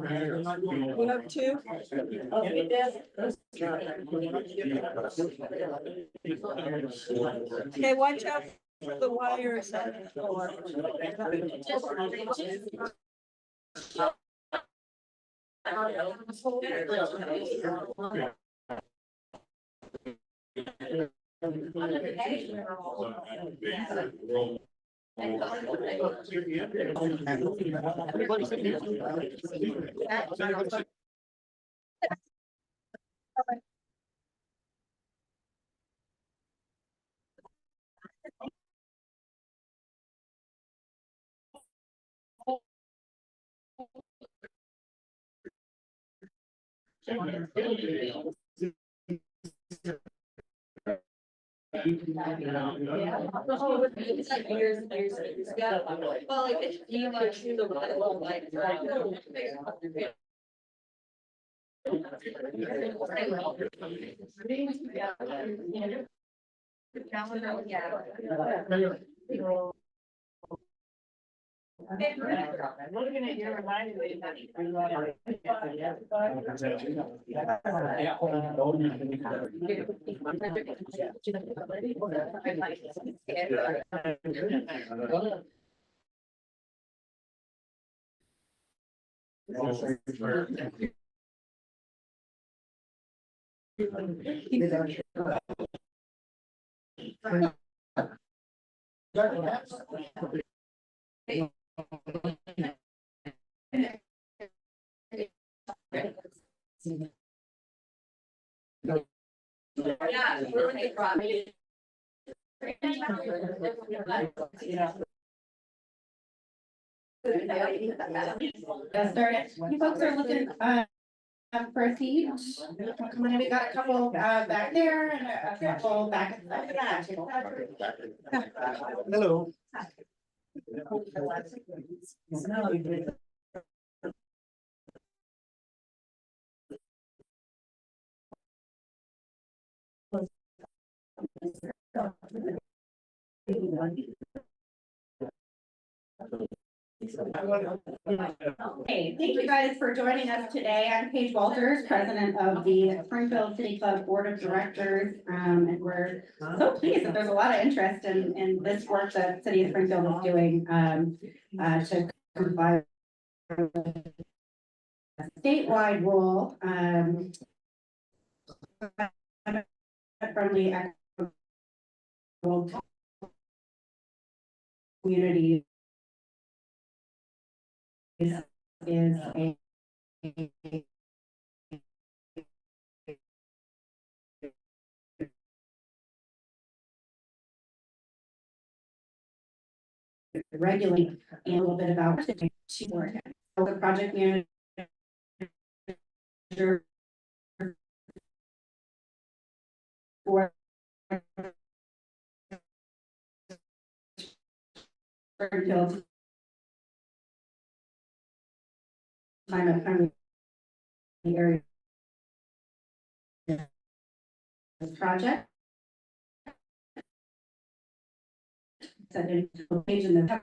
You have two? Okay, watch out for the wires on the floor. It's like years and years and years ago. Well, like it's you like choose the like. Looking at your reminding me yeah, really brought me. You folks are looking for a seat. Come on in. We got a couple back there and a couple back at that. Hello. Hey, thank you guys for joining us today. I'm Paige Walters, president of the Springfield City Club Board of Directors. And we're so pleased that there's a lot of interest in this work that City of Springfield is doing to comply with a statewide rule friendly equitable community is a regulate and a little bit about the project manager for Springfield climate friendly area this project. Set in page in the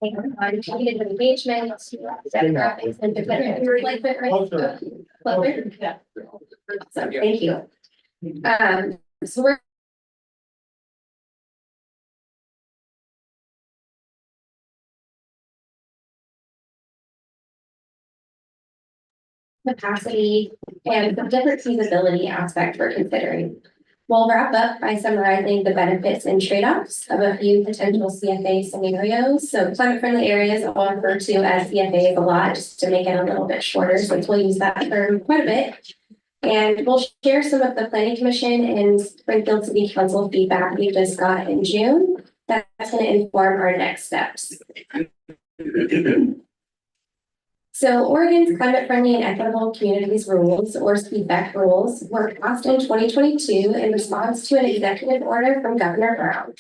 On targeted engagement, demographics, and so thank you. So we're capacity and the different feasibility aspect we're considering. We'll wrap up by summarizing the benefits and trade-offs of a few potential CFA scenarios. So climate-friendly areas I'll refer to as CFAs a lot, just to make it a little bit shorter, since we'll use that term quite a bit. And we'll share some of the Planning Commission and Springfield City Council feedback we just got in June. That's going to inform our next steps. So Oregon's climate-friendly and equitable communities rules, or CFAC rules, were passed in 2022 in response to an executive order from Governor Brown.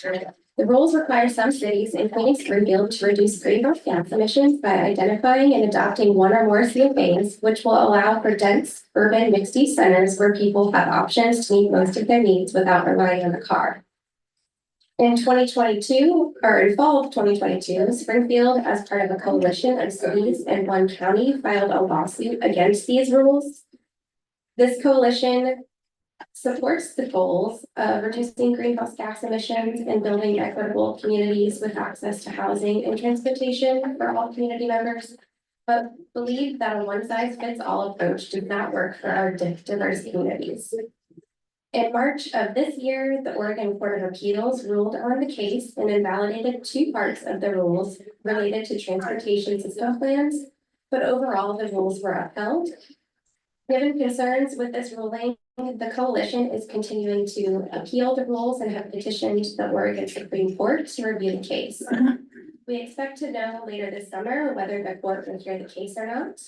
The rules require some cities, including Springfield, to reduce greenhouse gas emissions by identifying and adopting one or more CFAs, which will allow for dense urban mixed-use centers where people have options to meet most of their needs without relying on a car. In 2022, or in fall of 2022, Springfield, as part of a coalition of cities and one county, filed a lawsuit against these rules. This coalition supports the goals of reducing greenhouse gas emissions and building equitable communities with access to housing and transportation for all community members, but believe that a one-size-fits-all approach does not work for our diverse communities. In March of this year, the Oregon Court of Appeals ruled on the case and invalidated two parts of the rules related to transportation system plans, but overall the rules were upheld. Given concerns with this ruling, the coalition is continuing to appeal the rules and have petitioned the Oregon Supreme Court to review the case. We expect to know later this summer whether the court will hear the case or not.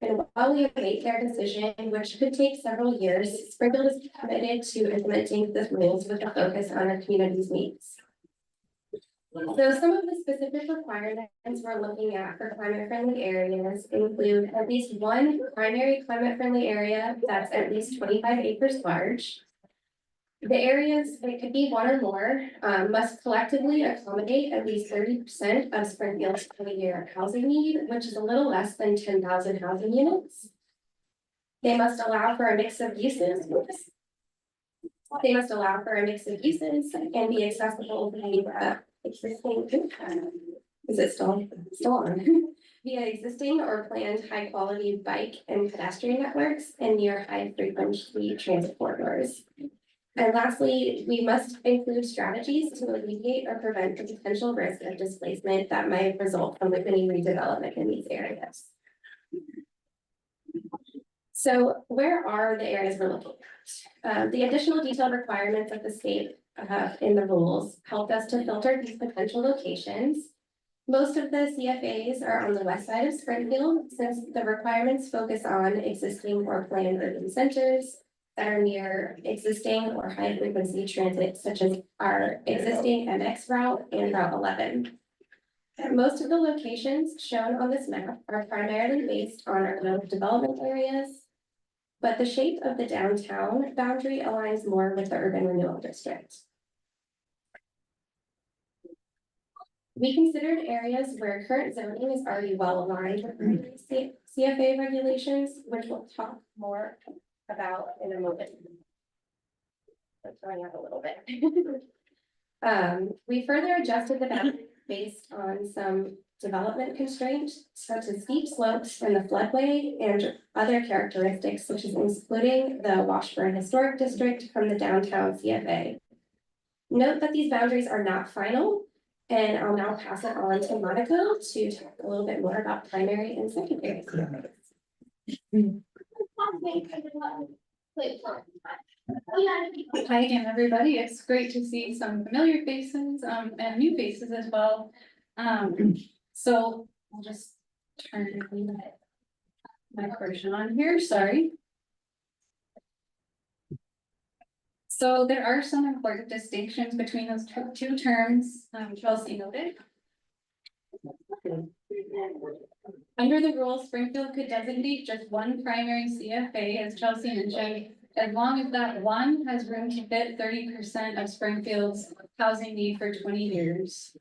And while we await their decision, which could take several years, Springfield is committed to implementing the rules with a focus on our community's needs. So some of the specific requirements we're looking at for climate-friendly areas include at least one primary climate-friendly area that's at least 25 acres large. The areas, it could be one or more, must collectively accommodate at least 30% of Springfield's 20-year housing need, which is a little less than 10,000 housing units. They must allow for a mix of uses. They must allow for a mix of uses and be accessible via existing. Is it still on? Via existing or planned high-quality bike and pedestrian networks and near high-frequency transit corridors. And lastly, we must include strategies to alleviate or prevent the potential risk of displacement that might result from any redevelopment in these areas. So where are the areas we're looking at? The additional detailed requirements of the state in the rules helped us to filter these potential locations. Most of the CFAs are on the west side of Springfield, since the requirements focus on existing or planned urban centers that are near existing or high frequency transit, such as our existing MX route and Route 11. Most of the locations shown on this map are primarily based on our growth development areas, but the shape of the downtown boundary aligns more with the urban renewal district. We considered areas where current zoning is already well aligned with CFA regulations, which we'll talk more about in a moment. Let's run out a little bit. We further adjusted the boundary based on some development constraints, such as steep slopes in the floodway and other characteristics, such as excluding the Washburn Historic District from the downtown CFA. Note that these boundaries are not final, and I'll now pass it on to Monica to talk a little bit more about primary and secondary. Hi again, everybody. It's great to see some familiar faces and new faces as well. So I'll just turn my version on here. Sorry. So there are some important distinctions between those two terms, Chelsea noted. Under the rules, Springfield could designate just one primary CFA, as Chelsea mentioned, as long as that one has room to fit 30% of Springfield's housing need for 20 years.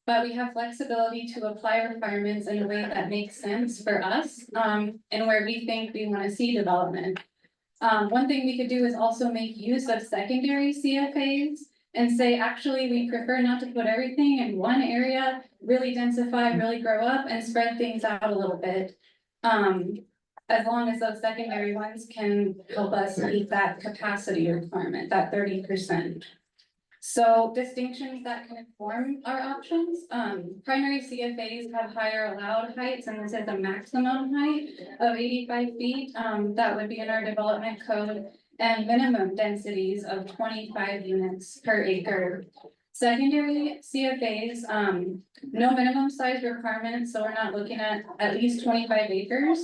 but we have flexibility to apply requirements in a way that makes sense for us, and where we think we wanna see development. One thing we could do is also make use of secondary CFAs and say, actually, we prefer not to put everything in one area, really densify, really grow up and spread things out a little bit. As long as those secondary ones can help us meet that capacity requirement, that 30%. So distinctions that can inform our options, primary CFAs have higher allowed heights, and this is a maximum height of 85 feet. That would be in our development code, and minimum densities of 25 units per acre. Secondary CFAs, no minimum size requirements, so we're not looking at least 25 acres.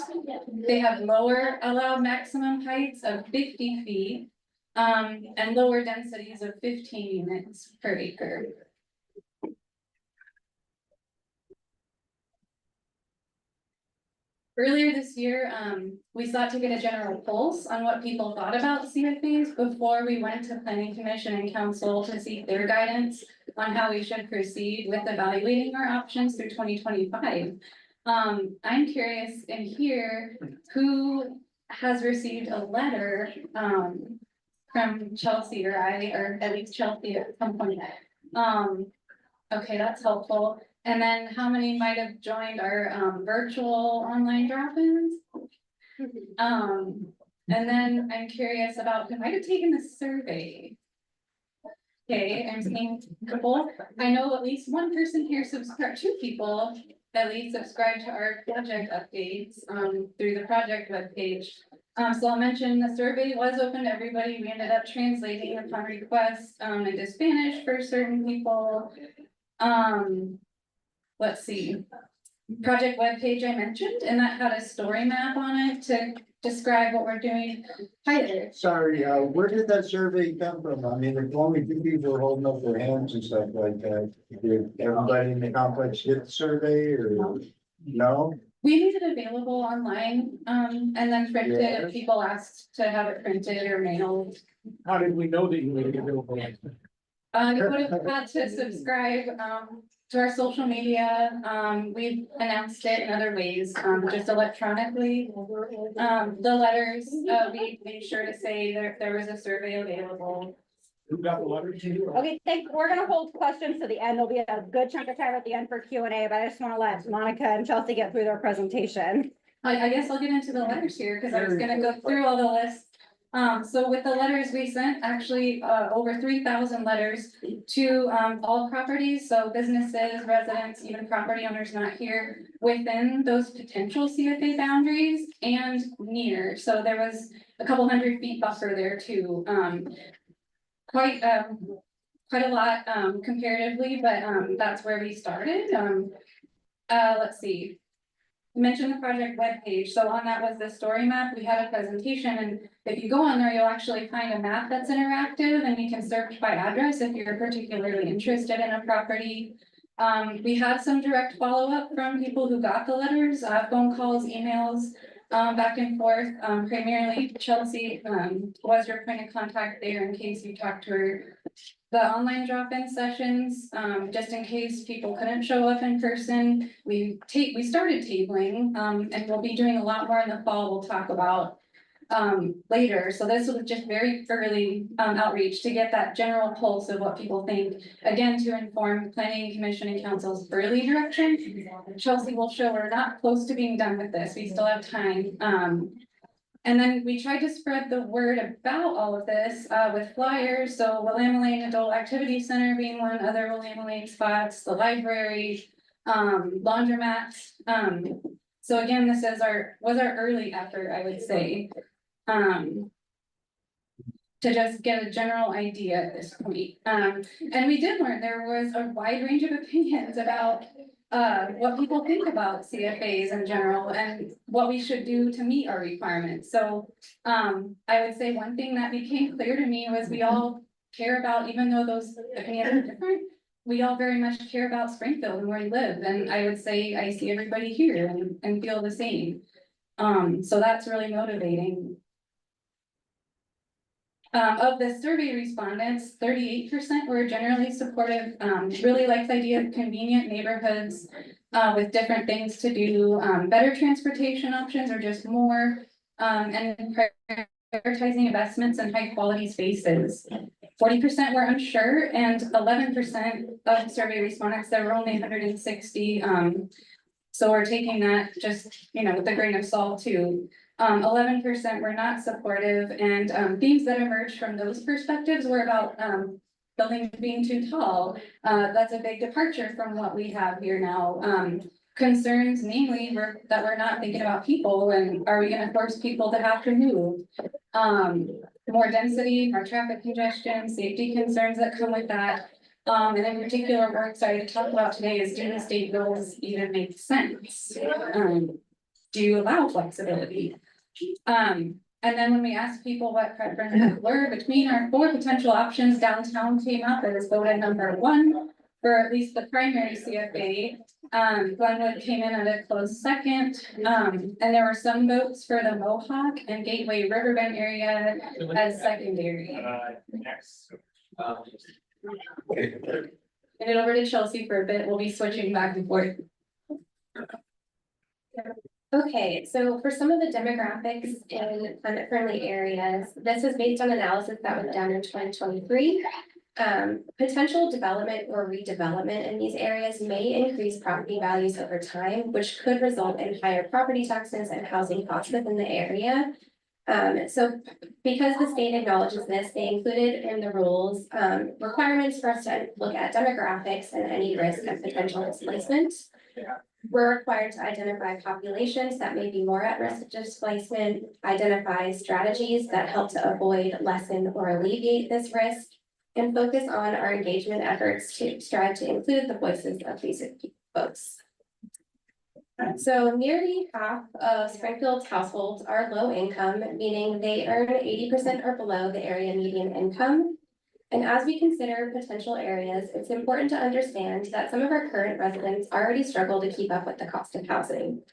They have lower allowed maximum heights of 50 feet. And lower densities of 15 units per acre. Earlier this year, we sought to get a general pulse on what people thought about CFAs before we went to planning commission and council to seek their guidance on how we should proceed with evaluating our options through 2025. I'm curious in here, who has received a letter, from Chelsea or at least Chelsea at some point. Okay, that's helpful. And then how many might have joined our virtual online drop-ins? And then I'm curious about who might have taken the survey. Okay, I'm seeing a couple. I know at least one person here subscribed, 2 people at least subscribe to our project updates through the project webpage. So I'll mention the survey was open to everybody. We ended up translating upon request into Spanish for certain people. Let's see. Project webpage I mentioned, and that had a story map on it to describe what we're doing. Hi there. Sorry, where did that survey come from? I mean, if only 2 people were holding up their hands and stuff like that. Did everybody in the complex get the survey or no? We made it available online, and then printed if people asked to have it printed or mailed. How did we know that you made it available? You would have had to subscribe, to our social media. We've announced it in other ways, just electronically. The letters, we made sure to say there was a survey available. Who got the letter to you? Okay, we're gonna hold questions to the end. There'll be a good chunk of time at the end for Q&A, but I just wanna let Monica and Chelsea get through their presentation. I guess I'll get into the letters here, because I was gonna go through all the lists. So with the letters we sent, actually, over 3,000 letters to, all properties, so businesses, residents, even property owners not here within those potential CFA boundaries and near, so there was a couple 100 feet buffer there too. Quite a lot, comparatively, but, that's where we started. Let's see. I mentioned the project webpage, so on that was the story map. We had a presentation, and if you go on there, you'll actually find a map that's interactive, and you can search by address if you're particularly interested in a property. We had some direct follow-up from people who got the letters, phone calls, emails, back and forth. Primarily Chelsea, was your point of contact there in case you talked to her. The online drop-in sessions, just in case people couldn't show up in person, we started tabling, and we'll be doing a lot more in the fall. We'll talk about later. So this was just very early outreach to get that general pulse of what people think. Again, to inform planning commission and council's early direction. Chelsea will show we're not close to being done with this. We still have time. And then we tried to spread the word about all of this with flyers. So Willamette Lane Adult Activity Center being one, other Willamette Lane spots, the library, laundromats. So again, this is was our early effort, I would say. To just get a general idea at this point. And we did learn there was a wide range of opinions about what people think about CFAs in general and what we should do to meet our requirements. So I would say one thing that became clear to me was we all care about, even though those opinions are different, we all very much care about Springfield and where we live. And I would say I see everybody here and feel the same. So that's really motivating. Of the survey respondents, 38% were generally supportive, really like the idea of convenient neighborhoods. With different things to do, better transportation options or just more, and prioritizing investments in high quality spaces. 40% were unsure and 11% of survey respondents, there were only 160, so we're taking that just, with a grain of salt too. 11% were not supportive, and themes that emerged from those perspectives were about buildings being too tall. That's a big departure from what we have here now. Concerns namely that we're not thinking about people, and are we gonna force people to have to move? More density, more traffic congestion, safety concerns that come with that. And in particular, we're excited to talk about today is, do the state rules even make sense? Do you allow flexibility? And then when we asked people what preferences were between our 4 potential options, downtown came up as voted number 1 for at least the primary CFA. Glenwood came in at a close second, and there were some votes for the Mohawk and Gateway Riverbend area as secondary. Next. Hand it over to Chelsea for a bit. We'll be switching back and forth. Okay, so for some of the demographics in climate friendly areas, this is based on analysis that was done in 2023. Potential development or redevelopment in these areas may increase property values over time, which could result in higher property taxes and housing costs within the area. So because the state acknowledges this, they included in the rules requirements for us to look at demographics and any risk of potential displacement. We're required to identify populations that may be more at risk of displacement, identify strategies that help to avoid, lessen, or alleviate this risk, and focus on our engagement efforts to strive to include the voices of these folks. So nearly half of Springfield's households are low income, meaning they earn 80% or below the area median income. And as we consider potential areas, it's important to understand that some of our current residents already struggle to keep up with the cost of housing.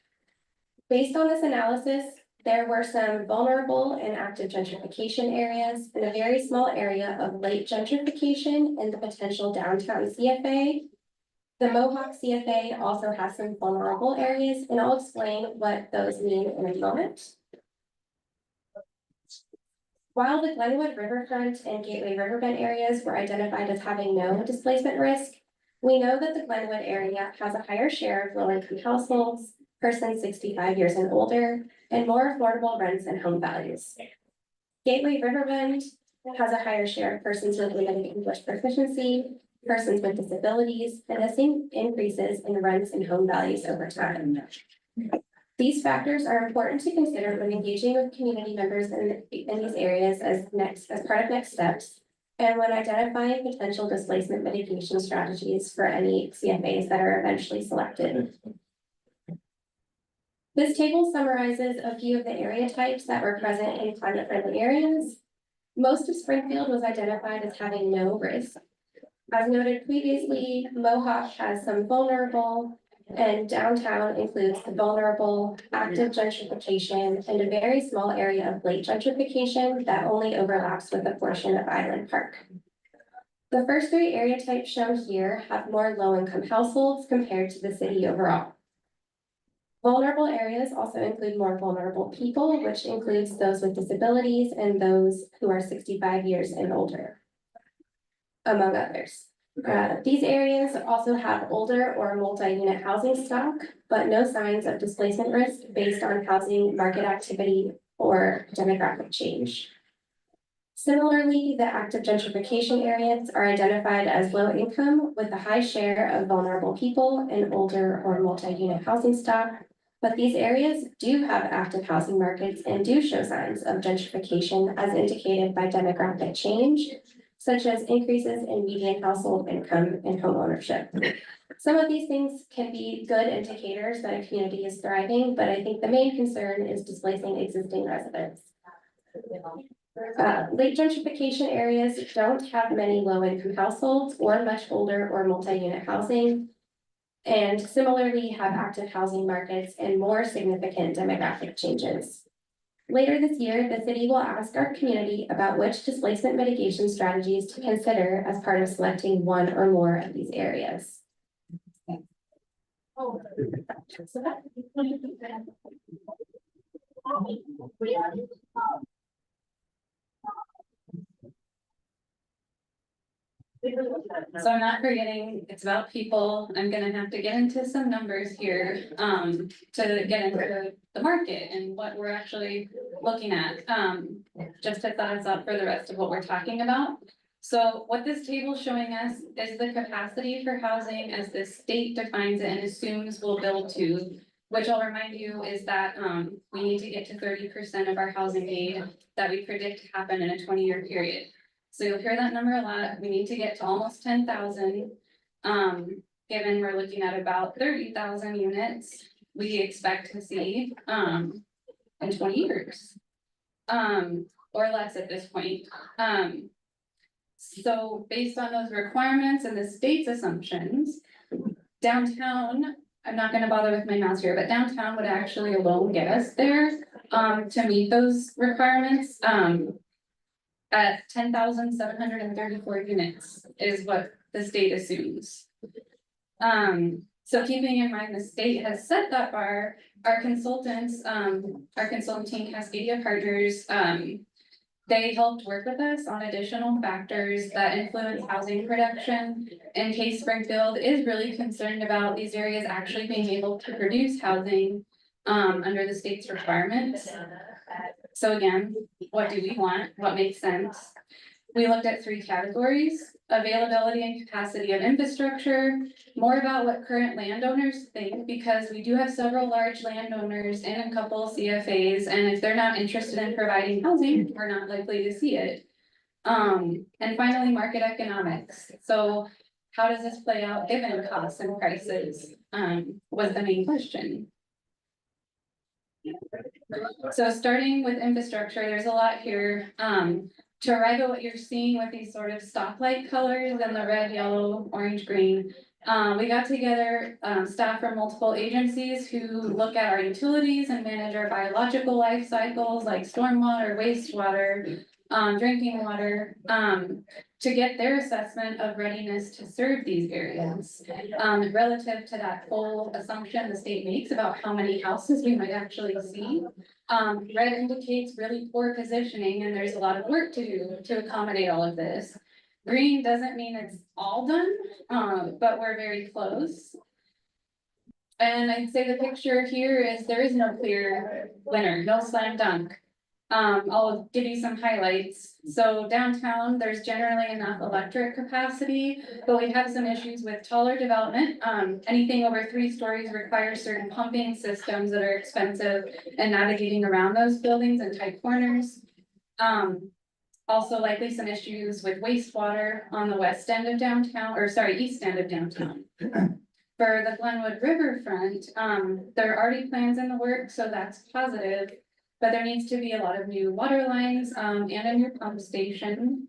Based on this analysis, there were some vulnerable and active gentrification areas and a very small area of late gentrification in the potential downtown CFA. The Mohawk CFA also has some vulnerable areas, and I'll explain what those mean in a moment. While the Glenwood Riverfront and Gateway Riverbend areas were identified as having no displacement risk, we know that the Glenwood area has a higher share of low-income households, persons 65 years and older, and more affordable rents and home values. Gateway Riverbend has a higher share of persons with limited English proficiency, persons with disabilities, and has seen increases in rents and home values over time. These factors are important to consider when engaging with community members in these areas as part of next steps, and when identifying potential displacement mitigation strategies for any CFAs that are eventually selected. This table summarizes a few of the area types that were present in climate-friendly areas. Most of Springfield was identified as having no risk. As noted previously, Mohawk has some vulnerable, and downtown includes the vulnerable, active gentrification, and a very small area of late gentrification that only overlaps with a portion of Island Park. The first 3 area types shown here have more low-income households compared to the city overall. Vulnerable areas also include more vulnerable people, which includes those with disabilities and those who are 65 years and older, among others. These areas also have older or multi-unit housing stock, but no signs of displacement risk based on housing market activity or demographic change. Similarly, the active gentrification areas are identified as low income with a high share of vulnerable people and older or multi-unit housing stock, but these areas do have active housing markets and do show signs of gentrification as indicated by demographic change, such as increases in median household income and home ownership. Some of these things can be good indicators that a community is thriving, but I think the main concern is displacing existing residents. Late gentrification areas don't have many low-income households or much older or multi-unit housing, and similarly have active housing markets and more significant demographic changes. Later this year, the city will ask our community about which displacement mitigation strategies to consider as part of selecting one or more of these areas. So I'm not forgetting, it's about people. I'm gonna have to get into some numbers here, to get into the market and what we're actually looking at. Just to size up for the rest of what we're talking about. So what this table is showing us is the capacity for housing as the state defines it and assumes we'll build to. Which I'll remind you is that, we need to get to 30% of our housing need that we predict to happen in a 20-year period. So you'll hear that number a lot. We need to get to almost 10,000. Given we're looking at about 30,000 units, we expect to see, in 20 years. Or less at this point. So based on those requirements and the state's assumptions, downtown, I'm not gonna bother with my mouse here, but downtown would actually alone get us there, to meet those requirements, at 10,734 units is what the state assumes. So keeping in mind the state has set that bar, our consultants, our consulting Cascadia partners, they helped work with us on additional factors that influence housing production in case Springfield is really concerned about these areas actually being able to produce housing under the state's requirements. So again, what do we want? What makes sense? We looked at 3 categories: availability and capacity of infrastructure, more about what current landowners think, because we do have several large landowners and a couple CFAs, and if they're not interested in providing housing, we're not likely to see it. And finally, market economics. So how does this play out given costs and prices, was the main question. So starting with infrastructure, there's a lot here. To arrive at what you're seeing with these sort of stoplight colors and the red, yellow, orange, green. We got together, staff from multiple agencies who look at our utilities and manage our biological life cycles like stormwater, wastewater, drinking water, to get their assessment of readiness to serve these areas. Relative to that full assumption the state makes about how many houses we might actually see. Red indicates really poor positioning and there's a lot of work to do to accommodate all of this. Green doesn't mean it's all done, but we're very close. And I'd say the picture here is there is no clear winner, no slam dunk. I'll give you some highlights. So downtown, there's generally enough electric capacity, but we have some issues with taller development. Anything over 3 stories requires certain pumping systems that are expensive and navigating around those buildings and tight corners. Also likely some issues with wastewater on the west end of downtown, or sorry, east end of downtown. For the Glenwood Riverfront, there are already plans in the works, so that's positive. But there needs to be a lot of new water lines, and a new pump station.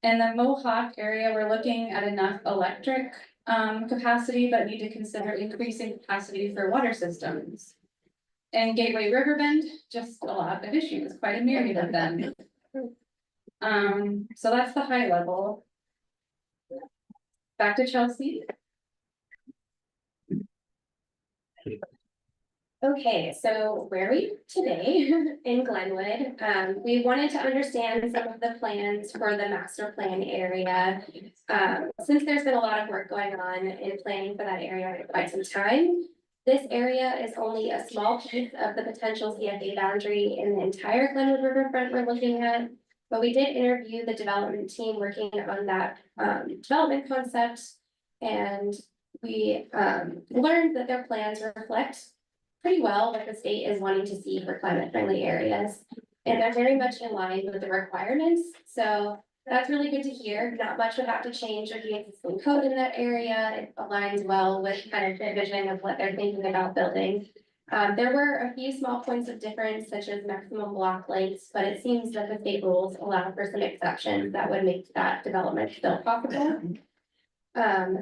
In the Mohawk area, we're looking at enough electric, capacity, but need to consider increasing capacity for water systems. And Gateway Riverbend, just a lot of issues, quite a myriad of them. So that's the high level. Back to Chelsea. Okay, so where are we today in Glenwood? We wanted to understand some of the plans for the master plan area. Since there's been a lot of work going on in planning for that area for quite some time, this area is only a small piece of the potential CFA boundary in the entire Glenwood Riverfront we're looking at. But we did interview the development team working on that development concept, and we learned that their plans reflect pretty well what the state is wanting to see for climate friendly areas. And they're very much in line with the requirements. So that's really good to hear. Not much would have to change with the existing code in that area. It aligns well with kind of the vision of what they're thinking about building. There were a few small points of difference, such as maximum block lengths, but it seems that the state rules allow for some exceptions that would make that development still possible.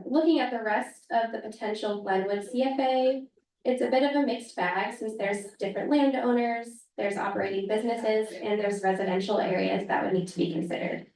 Looking at the rest of the potential Glenwood CFA, It's a bit of a mixed bag since there's different landowners, there's operating businesses, and there's residential areas that would need to be considered.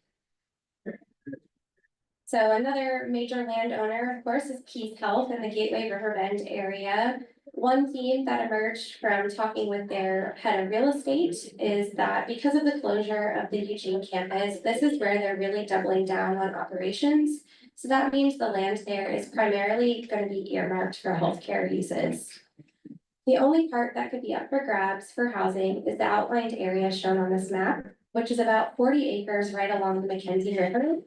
So another major landowner, of course, is Keith Health in the Gateway Riverbend area. One theme that emerged from talking with their head of real estate is that because of the closure of the Eugene campus, this is where they're really doubling down on operations. So that means the land there is primarily going to be earmarked for healthcare uses. The only part that could be up for grabs for housing is the outlined area shown on this map, which is about 40 acres right along the Mackenzie River.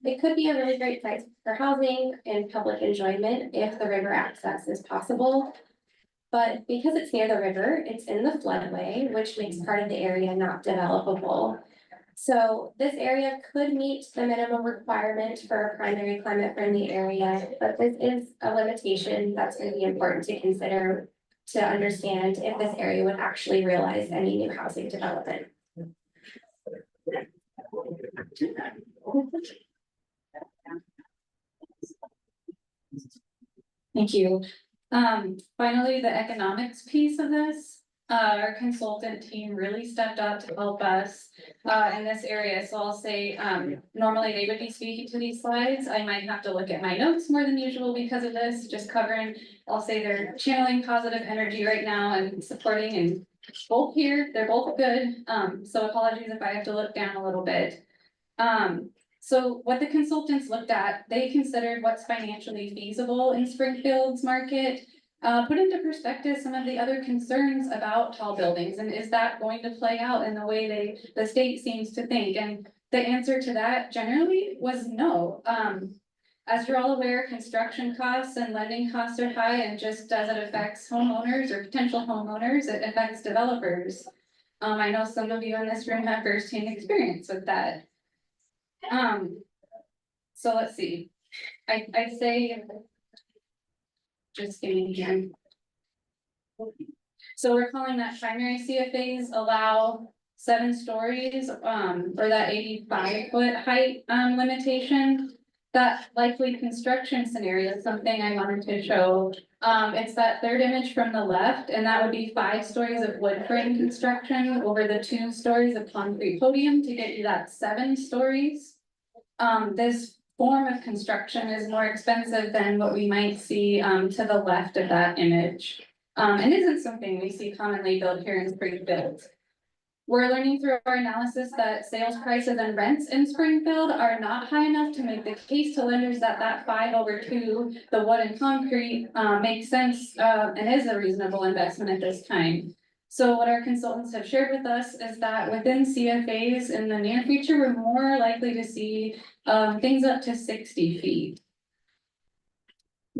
It could be a really great site for housing and public enjoyment if the river access is possible. But because it's near the river, it's in the floodway, which makes part of the area not developable. So this area could meet the minimum requirement for a primary climate friendly area, but this is a limitation that's going to be important to consider to understand if this area would actually realize any new housing development. Thank you. Finally, the economics piece of this, our consultant team really stepped up to help us in this area. So I'll say, normally they would be speaking to these slides. I might have to look at my notes more than usual because of this, just covering, I'll say they're channeling positive energy right now and supporting, and both here, they're both good. So apologies if I have to look down a little bit. So what the consultants looked at, they considered what's financially feasible in Springfield's market, put into perspective some of the other concerns about tall buildings, and is that going to play out in the way the state seems to think? And the answer to that generally was no. As you're all aware, construction costs and lending costs are high, and just as it affects homeowners or potential homeowners, it affects developers. I know some of you in this room have firsthand experience with that. So let's see, I'd say, just give me again. So we're calling that primary CFAs allow 7 stories, or that 85-foot height, limitation. That likely construction scenario is something I wanted to show. It's that third image from the left, and that would be 5 stories of wood frame construction over the 2 stories of concrete podium to get you that 7 stories. This form of construction is more expensive than what we might see to the left of that image. And isn't something we see commonly built here in Springfield. We're learning through our analysis that sales prices and rents in Springfield are not high enough to make the case to lenders that 5/2, the wood and concrete, makes sense and is a reasonable investment at this time. So what our consultants have shared with us is that within CFAs in the near future, we're more likely to see things up to 60 feet.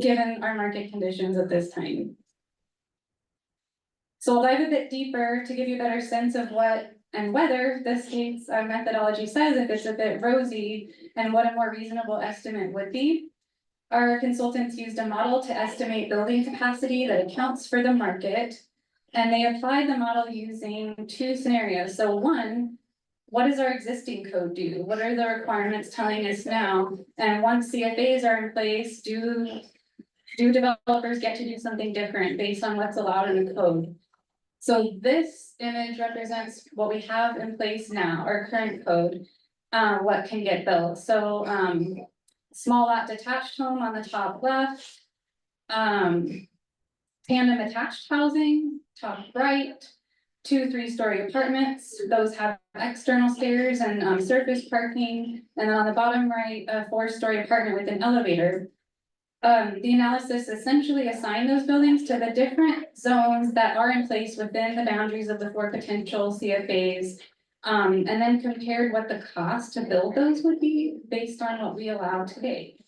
Given our market conditions at this time. So I'll dive a bit deeper to give you a better sense of what and whether the state's methodology says if it's a bit rosy and what a more reasonable estimate would be. Our consultants used a model to estimate building capacity that accounts for the market. And they applied the model using 2 scenarios. So one, what does our existing code do? What are the requirements telling us now? And once CFAs are in place, do developers get to do something different based on what's allowed in the code? So this image represents what we have in place now, our current code, what can get built. So small lot detached home on the top left, tandem attached housing, top right, 2 3-story apartments. Those have external stairs and surface parking. And then on the bottom right, a 4-story apartment with an elevator. The analysis essentially assigned those buildings to the different zones that are in place within the boundaries of the 4 potential CFAs. And then compared what the cost to build those would be based on what we allow today.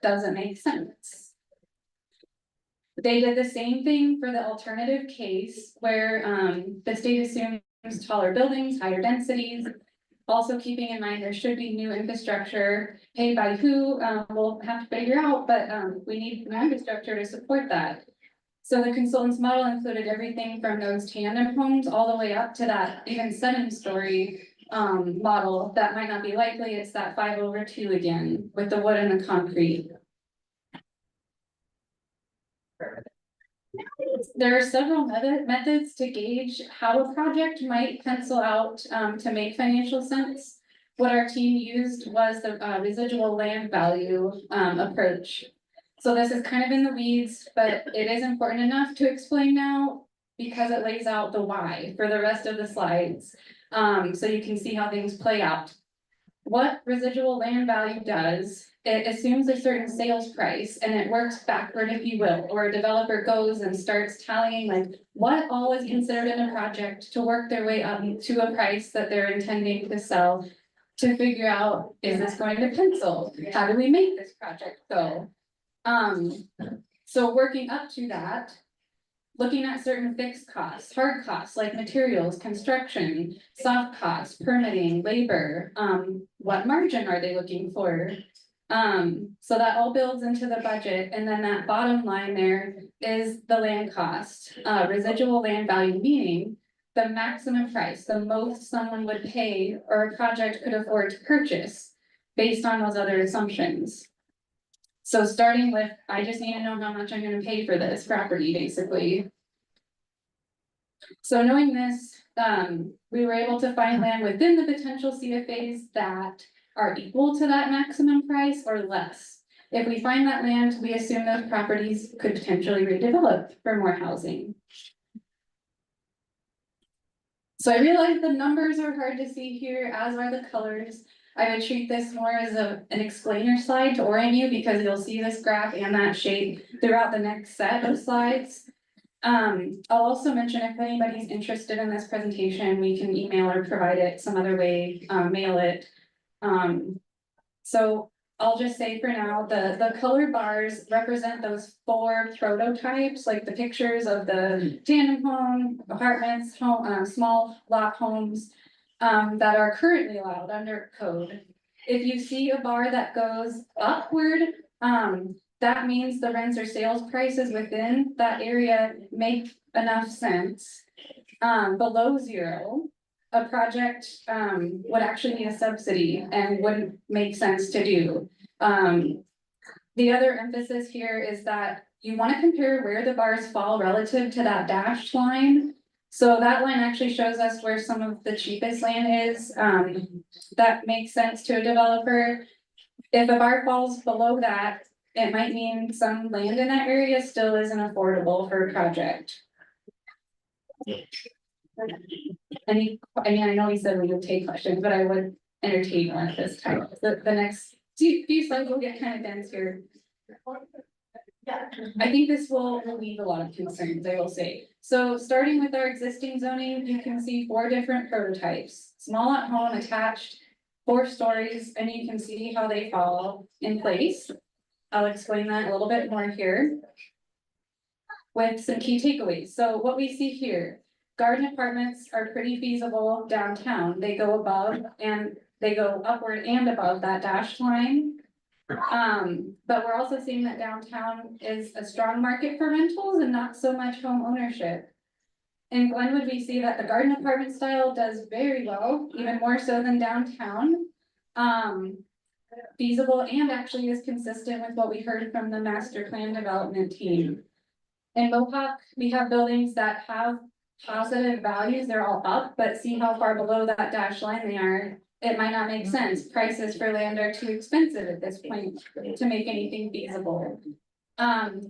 Does it make sense? They did the same thing for the alternative case where the state assumes taller buildings, higher densities. Also keeping in mind there should be new infrastructure paid by who, we'll have to figure out, but we need new infrastructure to support that. So the consultant's model included everything from those tandem homes all the way up to that even 7-story model that might not be likely. It's that 5/2 again with the wood and the concrete. there are several methods to gauge how a project might pencil out to make financial sense. What our team used was the residual land value approach. So this is kind of in the weeds, but it is important enough to explain now because it lays out the why for the rest of the slides. So you can see how things play out. What residual land value does, it assumes a certain sales price and it works backward, if you will, or a developer goes and starts tallying like what all is considered in a project to work their way up to a price that they're intending to sell to figure out, is this going to pencil? How do we make this project go? So working up to that, looking at certain fixed costs, hard costs like materials, construction, soft costs, permitting, labor, what margin are they looking for? So that all builds into the budget, and then that bottom line there is the land cost, residual land value, meaning the maximum price, the most someone would pay or a project could afford to purchase based on those other assumptions. So starting with, I just need to know how much I'm gonna pay for this property, basically. So knowing this, we were able to find land within the potential CFAs that are equal to that maximum price or less. If we find that land, we assume those properties could potentially redevelop for more housing. So I realize the numbers are hard to see here, as are the colors. I would treat this more as an explainer slide to orient you because you'll see this graph and that shape throughout the next set of slides. I'll also mention if anybody's interested in this presentation, we can email or provide it some other way, mail it. So I'll just say for now, the colored bars represent those 4 prototypes, like the pictures of the tandem home, apartments, home, small lot homes, that are currently allowed under code. If you see a bar that goes upward, that means the rents or sales prices within that area make enough sense. Below 0, a project would actually need a subsidy and wouldn't make sense to do. The other emphasis here is that you want to compare where the bars fall relative to that dashed line. So that line actually shows us where some of the cheapest land is, that makes sense to a developer. If a bar falls below that, it might mean some land in that area still isn't affordable for a project. I mean, I know we said we would take questions, but I would entertain one at this time. The next few slides will get kind of dense here. I think this will relieve a lot of concerns, I will say. So starting with our existing zoning, you can see 4 different prototypes. Small lot home attached, 4 stories, and you can see how they fall in place. I'll explain that a little bit more here with some key takeaways. So what we see here, garden apartments are pretty feasible downtown. They go above and they go upward and above that dashed line. But we're also seeing that downtown is a strong market for rentals and not so much home ownership. In Glenwood, we see that the garden apartment style does very well, even more so than downtown. Feasible and actually is consistent with what we heard from the master plan development team. In Mohawk, we have buildings that have positive values, they're all up, but see how far below that dashed line they are. It might not make sense. Prices for land are too expensive at this point to make anything feasible.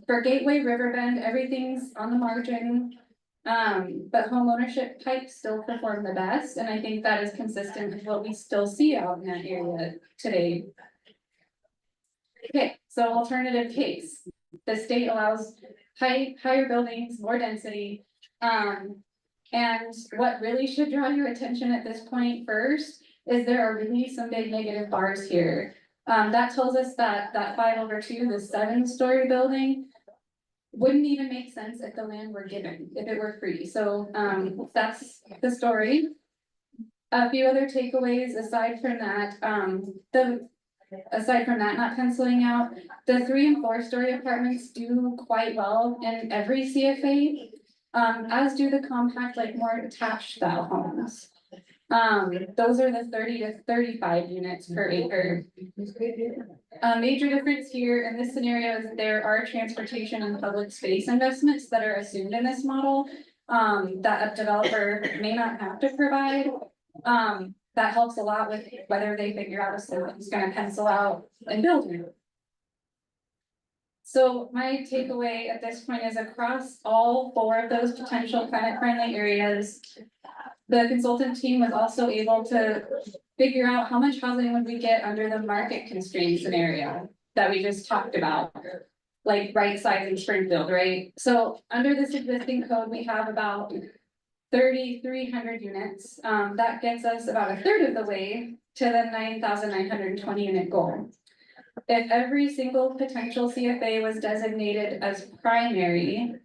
For Gateway Riverbend, everything's on the margin. But home ownership types still perform the best, and I think that is consistent with what we still see out in that area today. Okay, so alternative case. The state allows higher buildings, more density. And what really should draw your attention at this point first is there are really some big negative bars here. That tells us that 5/2, the 7-story building, wouldn't even make sense if the land were given, if it were free. So that's the story. A few other takeaways aside from that, not penciling out, the 3- and 4-story apartments do quite well in every CFA, as do the compact, like more attached style homes. Those are the 30 to 35 units per acre. A major difference here in this scenario is there are transportation and public space investments that are assumed in this model. That a developer may not have to provide. That helps a lot with whether they figure out if someone's gonna pencil out and build it. So my takeaway at this point is across all 4 of those potential climate friendly areas. The consultant team was also able to figure out how much housing would we get under the market constraint scenario that we just talked about. Like right size in Springfield, right? So under this existing code, we have about 3,300 units. That gets us about a third of the way to the 9,920 unit goal. If every single potential CFA was designated as primary,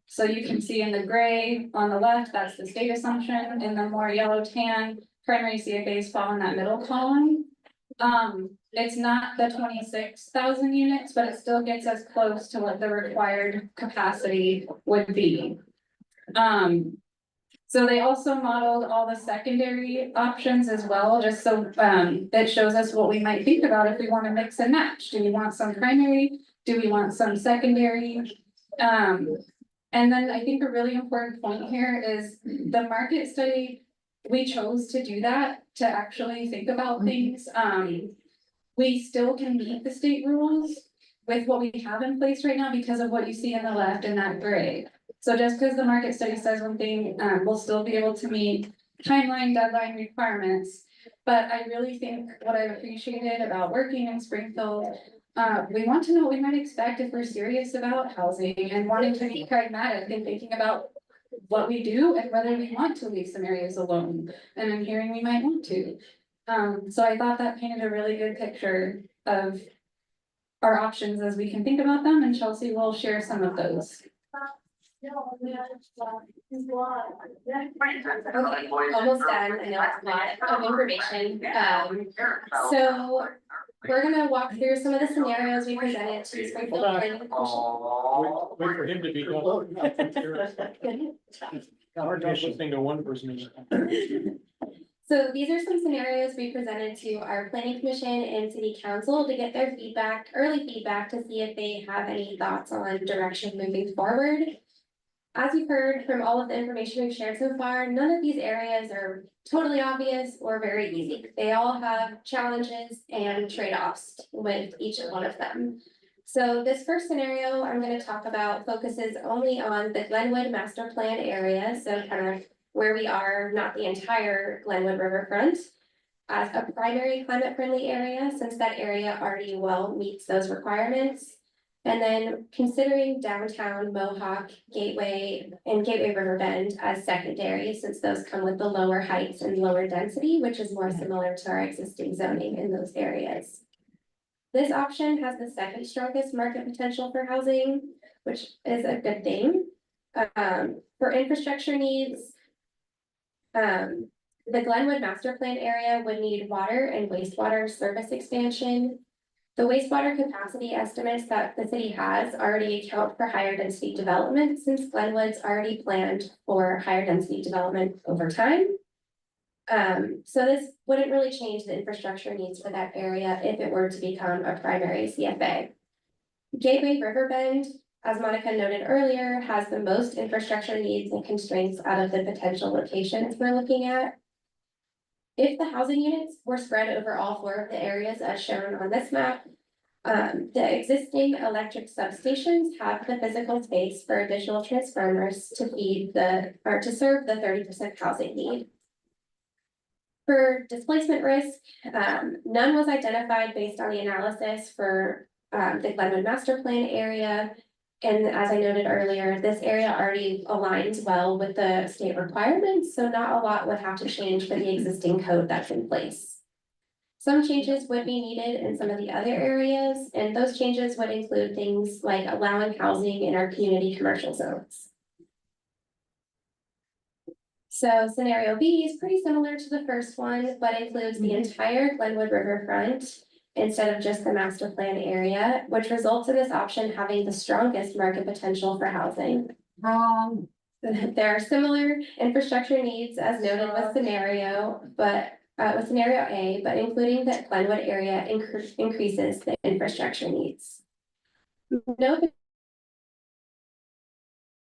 so you can see in the gray on the left, that's the state assumption, in the more yellow tan, primary CFAs fall in that middle column. It's not the 26,000 units, but it still gets us close to what the required capacity would be. So they also modeled all the secondary options as well, just so that shows us what we might think about if we want to mix and match. Do we want some primary? Do we want some secondary? And then I think a really important point here is the market study. We chose to do that to actually think about things. We still can meet the state rules with what we have in place right now because of what you see on the left in that gray. So just because the market study says one thing, we'll still be able to meet timeline, deadline requirements. But I really think what I've appreciated about working in Springfield, we want to know what we might expect if we're serious about housing and wanting to be pragmatic and thinking about what we do and whether we want to leave some areas alone. And I'm hearing we might want to. So I thought that painted a really good picture of our options as we can think about them, and Chelsea will share some of those. Okay, almost done. I know it's a lot of information. So we're gonna walk through some of the scenarios we presented to Springfield Planning Commission. Wait for him to be done. Hard enough listening to one person. So these are some scenarios we presented to our planning commission and city council to get their feedback, early feedback, to see if they have any thoughts on direction moving forward. As you've heard from all of the information we've shared so far, none of these areas are totally obvious or very easy. They all have challenges and trade-offs with each one of them. So this first scenario I'm going to talk about focuses only on the Glenwood master plan area, so kind of where we are, not the entire Glenwood riverfront, as a primary climate friendly area, since that area already well meets those requirements. And then considering downtown Mohawk, Gateway, and Gateway River Bend as secondary, since those come with the lower heights and lower density, which is more similar to our existing zoning in those areas. This option has the second strongest market potential for housing, which is a good thing. For infrastructure needs, the Glenwood master plan area would need water and wastewater service expansion. The wastewater capacity estimates that the city has already account for higher density development, since Glenwood's already planned for higher density development over time. So this wouldn't really change the infrastructure needs for that area if it were to become a primary CFA. Gateway Riverbend, as Monica noted earlier, has the most infrastructure needs and constraints out of the potential locations we're looking at. If the housing units were spread over all 4 of the areas as shown on this map, the existing electric substations have the physical space for additional transformers to feed to serve the 30% housing need. For displacement risk, none was identified based on the analysis for the Glenwood master plan area. And as I noted earlier, this area already aligns well with the state requirements, so not a lot would have to change for the existing code that's in place. Some changes would be needed in some of the other areas, and those changes would include things like allowing housing in our community commercial zones. So scenario B is pretty similar to the first one, but includes the entire Glenwood riverfront instead of just the master plan area, which results in this option having the strongest market potential for housing. There are similar infrastructure needs as noted with scenario, but with scenario A, but including that Glenwood area increases the infrastructure needs. No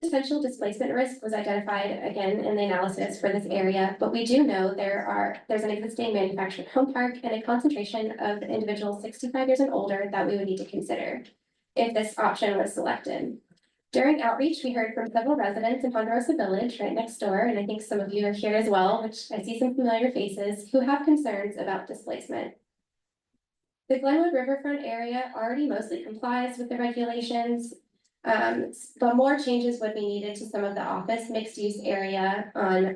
potential displacement risk was identified again in the analysis for this area, but we do know there's an existing manufactured home park and a concentration of individuals 65 years and older that we would need to consider if this option was selected. During outreach, we heard from several residents in Ponderosa Village right next door, and I think some of you are here as well, which I see some familiar faces who have concerns about displacement. The Glenwood Riverfront area already mostly complies with the regulations, but more changes would be needed to some of the office mixed-use area on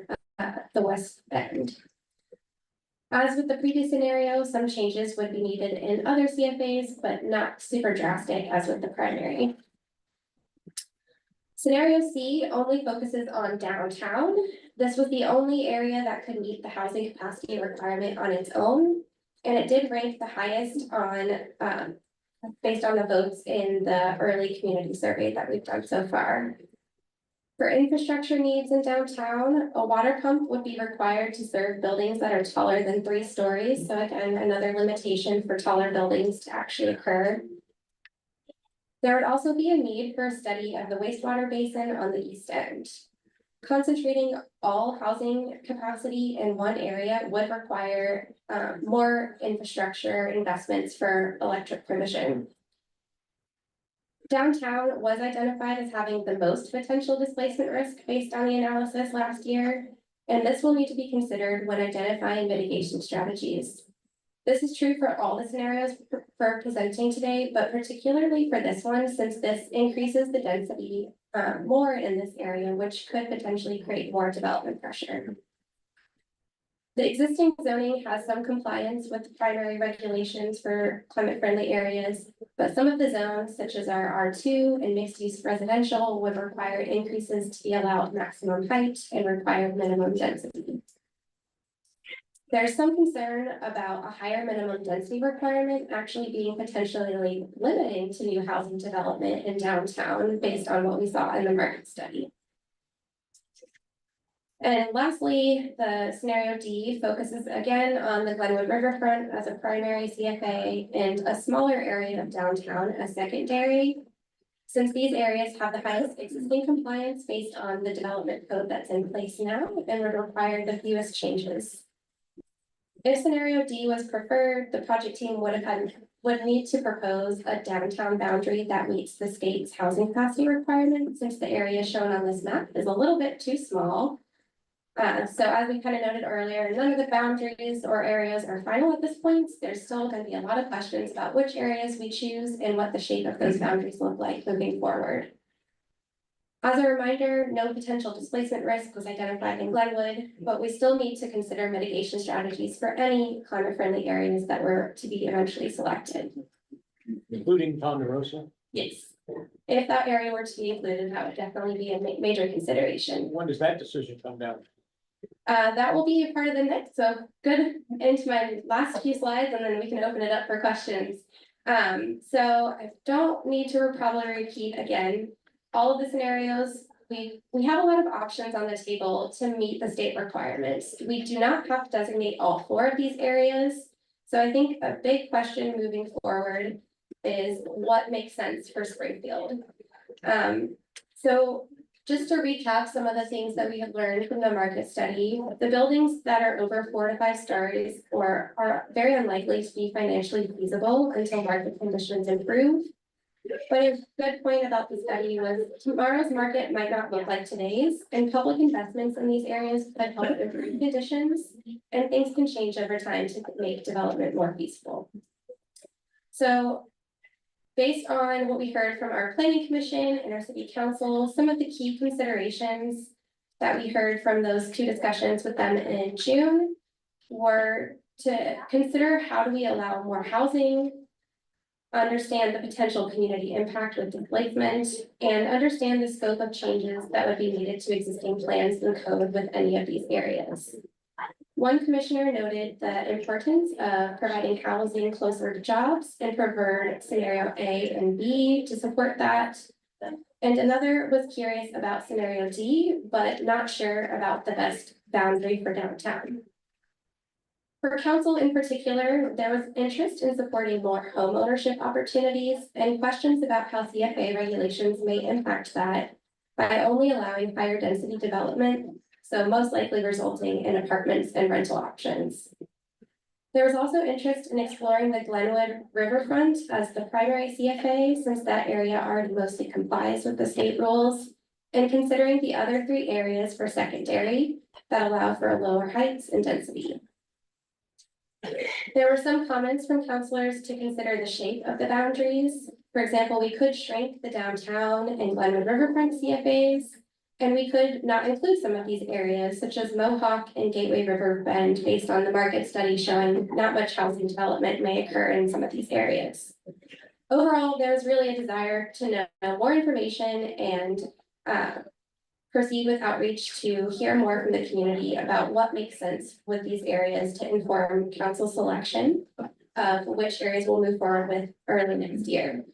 the west end. As with the previous scenario, some changes would be needed in other CFAs, but not super drastic as with the primary. Scenario C only focuses on downtown. This was the only area that could meet the housing capacity requirement on its own. And it did rank the highest on, based on the votes in the early community survey that we've done so far. For infrastructure needs in downtown, a water pump would be required to serve buildings that are taller than 3 stories. So again, another limitation for taller buildings to actually occur. There would also be a need for a study of the wastewater basin on the east end. Concentrating all housing capacity in one area would require more infrastructure investments for electric provision. Downtown was identified as having the most potential displacement risk based on the analysis last year, and this will need to be considered when identifying mitigation strategies. This is true for all the scenarios for presenting today, but particularly for this one, since this increases the density more in this area, which could potentially create more development pressure. The existing zoning has some compliance with the primary regulations for climate-friendly areas, but some of the zones, such as our R2 and mixed-use residential, would require increases to be allowed maximum height and require minimum density. There's some concern about a higher minimum density requirement actually being potentially limiting to new housing development in downtown based on what we saw in the market study. And lastly, the scenario D focuses again on the Glenwood Riverfront as a primary CFA and a smaller area of downtown as secondary. Since these areas have the highest existing compliance based on the development code that's in place now and would require the fewest changes. If scenario D was preferred, the project team would need to propose a downtown boundary that meets the state's housing capacity requirements, since the area shown on this map is a little bit too small. So as we kind of noted earlier, none of the boundaries or areas are final at this point. There's still going to be a lot of questions about which areas we choose and what the shape of those boundaries look like moving forward. As a reminder, no potential displacement risk was identified in Glenwood, but we still need to consider mitigation strategies for any climate-friendly areas that were to be eventually selected. Including Ponderosa. Yes. If that area were to be included, that would definitely be a major consideration. When does that decision come down? That will be a part of the next, so good into my last few slides, and then we can open it up for questions. So I don't need to probably repeat again all of the scenarios. We have a lot of options on the table to meet the state requirements. We do not have to designate all 4 of these areas. So I think a big question moving forward is what makes sense for Springfield. So just to recap some of the things that we have learned from the market study, the buildings that are over 4 to 5 stories or are very unlikely to be financially feasible until market conditions improve. But a good point about the study was tomorrow's market might not look like today's, and public investments in these areas could help improve conditions, and things can change over time to make development more feasible. So based on what we heard from our planning commission and our city council, some of the key considerations that we heard from those 2 discussions with them in June were to consider how do we allow more housing, understand the potential community impact with displacement, and understand the scope of changes that would be needed to existing plans and code with any of these areas. One commissioner noted the importance of providing housing closer to jobs and preferred scenario A and B to support that. And another was curious about scenario D, but not sure about the best boundary for downtown. For council in particular, there was interest in supporting more home ownership opportunities and questions about how CFA regulations may impact that by only allowing higher density development, so most likely resulting in apartments and rental options. There was also interest in exploring the Glenwood riverfront as the primary CFA, since that area already mostly complies with the state rules, and considering the other 3 areas for secondary that allow for lower heights and density. There were some comments from counselors to consider the shape of the boundaries. For example, we could shrink the downtown and Glenwood riverfront CFAs, and we could not include some of these areas such as Mohawk and Gateway River Bend based on the market study showing not much housing development may occur in some of these areas. Overall, there's really a desire to know more information and proceed with outreach to hear more from the community about what makes sense with these areas to inform council selection of which areas we'll move forward with early next year.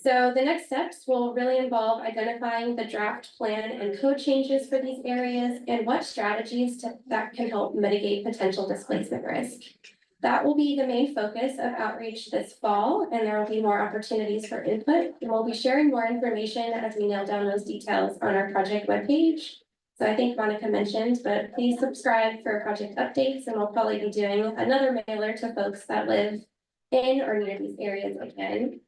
So the next steps will really involve identifying the draft plan and code changes for these areas and what strategies that can help mitigate potential displacement risk. That will be the main focus of outreach this fall, and there will be more opportunities for input. And we'll be sharing more information as we nail down those details on our project webpage. So I think Monica mentioned, but please subscribe for project updates, and we'll probably be doing another mailer to folks that live in or near these areas again.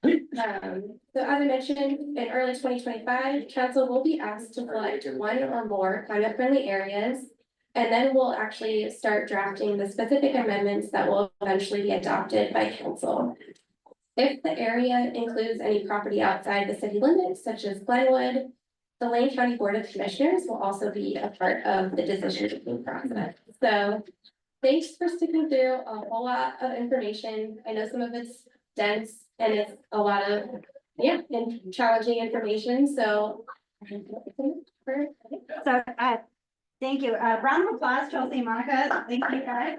So as I mentioned, in early 2025, council will be asked to select 1 or more climate friendly areas. And then we'll actually start drafting the specific amendments that will eventually be adopted by council. If the area includes any property outside the city limits, such as Glenwood, the Lane County Board of Commissioners will also be a part of the decision-making process. So thanks for sticking through a whole lot of information. I know some of it's dense and it's a lot of, and challenging information. So Thank you. Round of applause, Chelsea and Monica. Thank you, guys.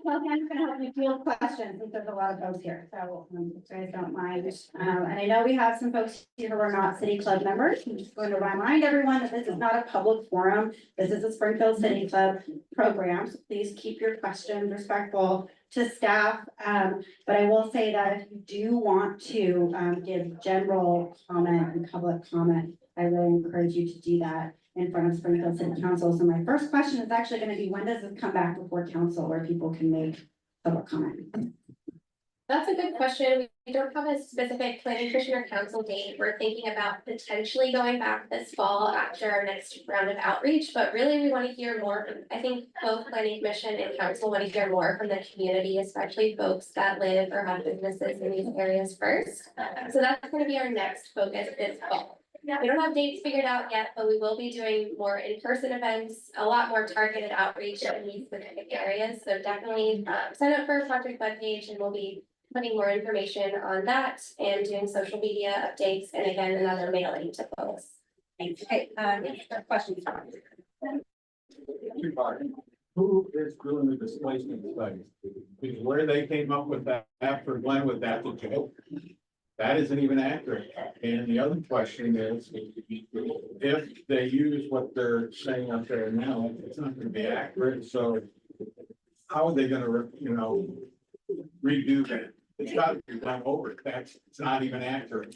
Chelsea, I'm gonna help you field questions since there's a lot of folks here, so if you guys don't mind. And I know we have some folks here who are not City Club members. I'm just going to remind everyone that this is not a public forum. This is a Springfield City Club program, so please keep your questions respectful to staff. But I will say that if you do want to give general comment and public comment, I really encourage you to do that in front of Springfield City Council. So my first question is actually going to be, when does this come back before council where people can make public comment? That's a good question. We don't have a specific planning commission or council date. We're thinking about potentially going back this fall after our next round of outreach, but really we want to hear more. I think both planning commission and council want to hear more from the community, especially folks that live or have businesses in these areas first. So that's going to be our next focus this fall. We don't have dates figured out yet, but we will be doing more in-person events, a lot more targeted outreach in these specific areas. So definitely sign up for a project webpage, and we'll be putting more information on that and doing social media updates, and again, another mailing to folks. Thanks. Okay, questions? Who is doing the displacement studies? Because where they came up with that after Glenwood, that's a joke. That isn't even accurate. And the other question is, if they use what they're saying up there now, it's not going to be accurate. So how are they going to, redo that? It's got to be done over. It's not even accurate.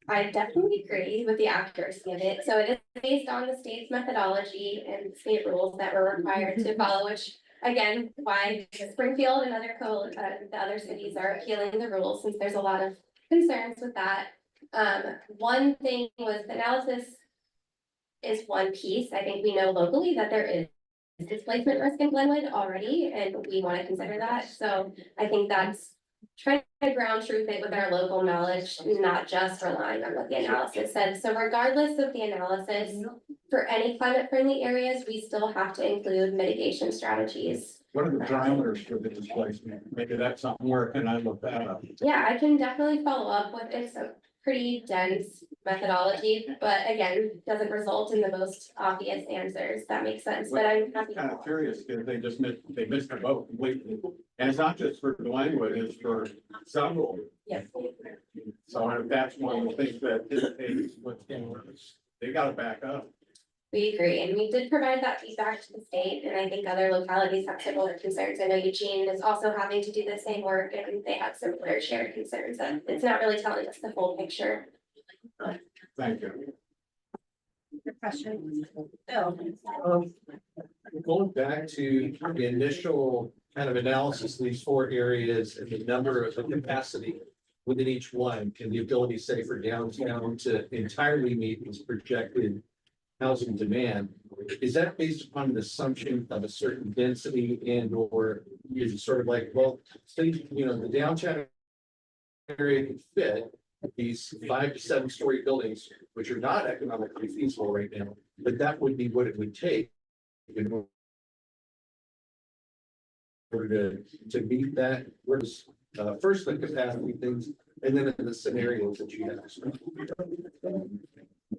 I definitely agree with the accuracy of it. So it is based on the state's methodology and state rules that we're required to follow, which again, why Springfield and the other cities are appealing the rules, since there's a lot of concerns with that. One thing was the analysis is one piece. I think we know locally that there is displacement risk in Glenwood already, and we want to consider that. So I think that's trying to ground truth it with our local knowledge, not just relying on what the analysis said. So regardless of the analysis, for any climate friendly areas, we still have to include mitigation strategies. What are the parameters for the displacement? Maybe that's something where can I look that up? Yeah, I can definitely follow up with it. So pretty dense methodology, but again, doesn't result in the most obvious answers. That makes sense, but I'm happy. Kind of curious, because they missed the boat completely. And it's not just for Glenwood, it's for several. Yes. So if that's one of the things that is what's going on, they gotta back up. We agree, and we did provide that feedback to the state, and I think other localities have similar concerns. I know Eugene is also having to do the same work, and they have similar shared concerns, and it's not really telling us the full picture. Thank you. Your question? Bill? Going back to the initial kind of analysis of these four areas and the number of the capacity within each one and the ability, say, for downtown to entirely meet this projected housing demand, is that based upon an assumption of a certain density and or is it sort of like, well, say, you know, the downtown area can fit these 5 to 7 story buildings, which are not economically feasible right now, but that would be what it would take in order to meet that, whereas first the capacity things, and then in the scenarios that you have.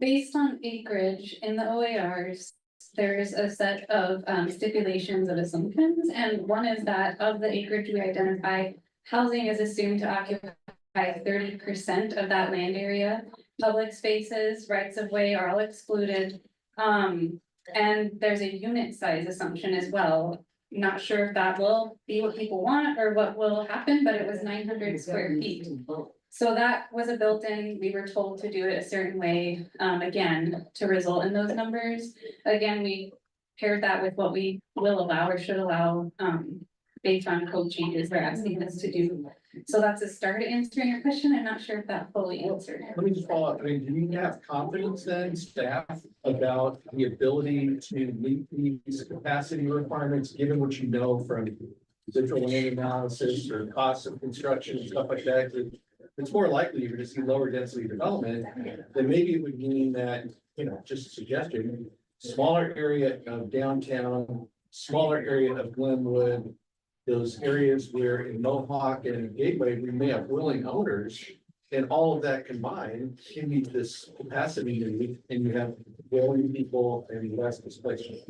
Based on acreage in the OARs, there's a set of stipulations of assumptions, and one is that of the acreage we identify, housing is assumed to occupy 30% of that land area. Public spaces, rights of way are all excluded. And there's a unit size assumption as well. Not sure if that will be what people want or what will happen, but it was 900 square feet. So that was a built-in, we were told to do it a certain way, again, to result in those numbers. Again, we paired that with what we will allow or should allow, based on code changes they're asking us to do. So that's a start to answering your question. I'm not sure if that fully answered it. Let me just follow up. I mean, do you have confidence then, staff, about the ability to meet these capacity requirements, given what you know from central land analysis or costs of construction and stuff like that? It's more likely you're going to see lower density development, then maybe it would mean that, you know, just a suggestion, smaller area of downtown, smaller area of Glenwood, those areas where in Mohawk and Gateway, we may have willing owners, and all of that combined can meet this capacity need, and you have willing people and less displacement.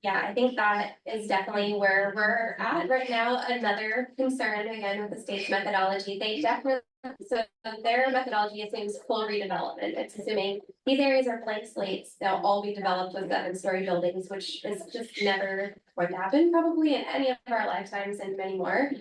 Yeah, I think that is definitely where we're at right now. Another concern, again, with the state's methodology, they definitely, so their methodology assumes full redevelopment. It's assuming these areas are blank slates, they'll all be developed with 7-story buildings, which is just never going to happen probably in any of our lifetimes and many more.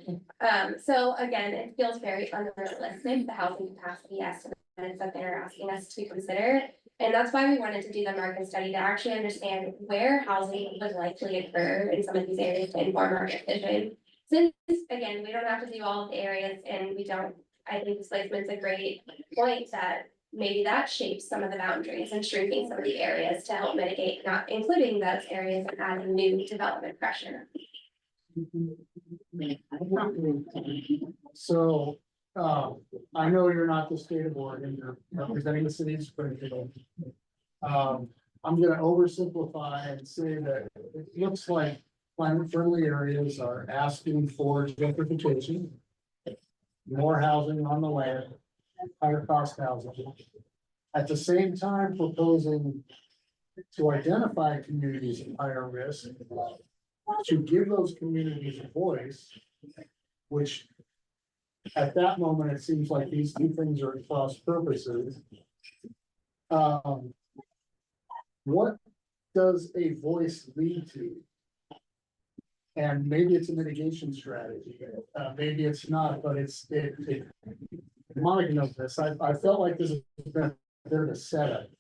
So again, it feels very unrealistic, the housing capacity estimates that they're asking us to consider. And that's why we wanted to do the market study to actually understand where housing would likely occur in some of these areas to inform our decision. Since, again, we don't have to do all of the areas and we don't, I think displacement's a great point that maybe that shapes some of the boundaries and shrinking some of the areas to help mitigate, not including those areas and adding new development pressure. So, I know you're not the state of Oregon, you're representing the city of Springfield. I'm gonna oversimplify and say that it looks like climate friendly areas are asking for gentrification. More housing on the land, higher cost housing. At the same time, proposing to identify communities at higher risk, to give those communities a voice, which at that moment, it seems like these two things are at cross purposes. What does a voice lead to? And maybe it's a mitigation strategy, maybe it's not, but Monica knows this, I felt like this has been a bit of a setup.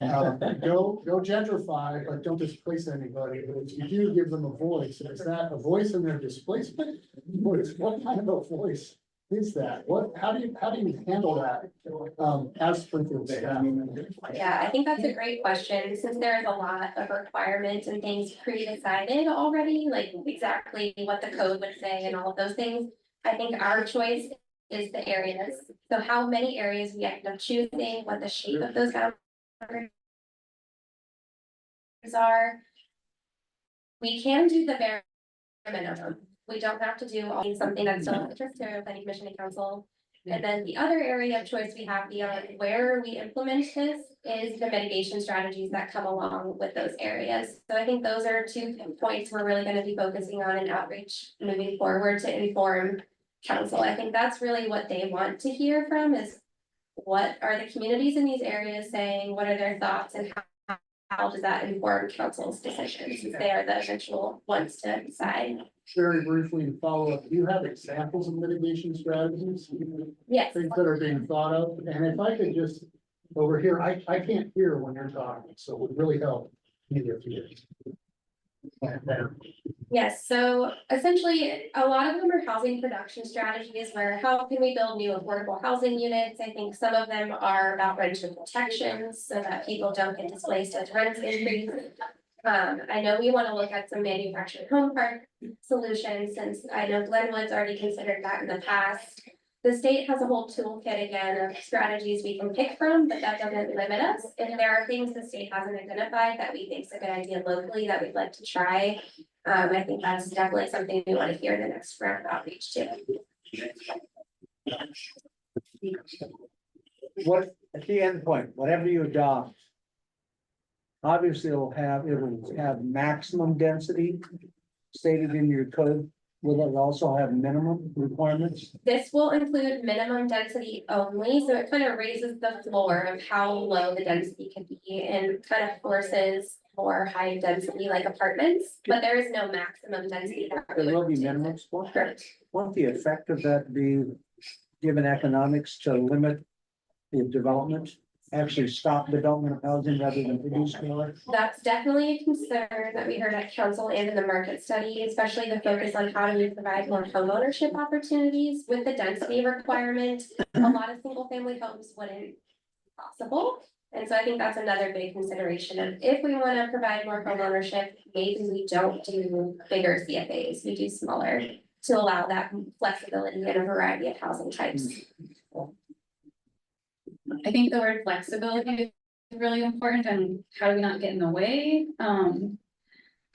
Go gentrify, but don't displace anybody, but if you do give them a voice, is that a voice in their displacement? What kind of a voice is that? How do you handle that, as Springfield staff? Yeah, I think that's a great question, since there's a lot of requirements and things pre-decided already, like exactly what the code would say and all of those things. I think our choice is the areas. So how many areas we end up choosing, what the shape of those boundaries are. We can do the bare minimum. We don't have to do all something that's still of interest to planning commission and council. And then the other area of choice we have beyond where we implement this is the mitigation strategies that come along with those areas. So I think those are 2 points we're really gonna be focusing on in outreach moving forward to inform council. I think that's really what they want to hear from is what are the communities in these areas saying, what are their thoughts, and how does that inform council's decisions? Since they are the eventual ones to decide. Very briefly to follow up, do you have examples of mitigation strategies? Yes. Things that are being thought of, and if I could just, over here, I can't hear when you're talking, so it would really help either of you. Yes, so essentially, a lot of them are housing production strategies where how can we build new affordable housing units? I think some of them are about rental protections so that people don't get displaced as rents increase. I know we want to look at some manufactured home park solutions, since I know Glenwood's already considered that in the past. The state has a whole toolkit again of strategies we can pick from, but that doesn't limit us. If there are things the state hasn't identified that we think is a good idea locally that we'd like to try, I think that's definitely something we want to hear in the next round of outreach too. What, at the end point, whatever you adopt. Obviously, it will have maximum density stated in your code. Will it also have minimum requirements? This will include minimum density only, so it kind of raises the floor of how low the density can be and kind of forces more high density like apartments, but there is no maximum density. There will be minimums. Correct. Won't the effect of that be, given economics, to limit the development? Actually stop development of housing rather than produce more? That's definitely a concern that we heard at council and in the market study, especially the focus on how do we provide more homeownership opportunities with the density requirement. A lot of single family homes wouldn't be possible. And so I think that's another big consideration of if we want to provide more homeownership, maybe we don't do bigger CFAs, we do smaller to allow that flexibility in a variety of housing types. I think the word flexibility is really important, and how do we not get in the way? I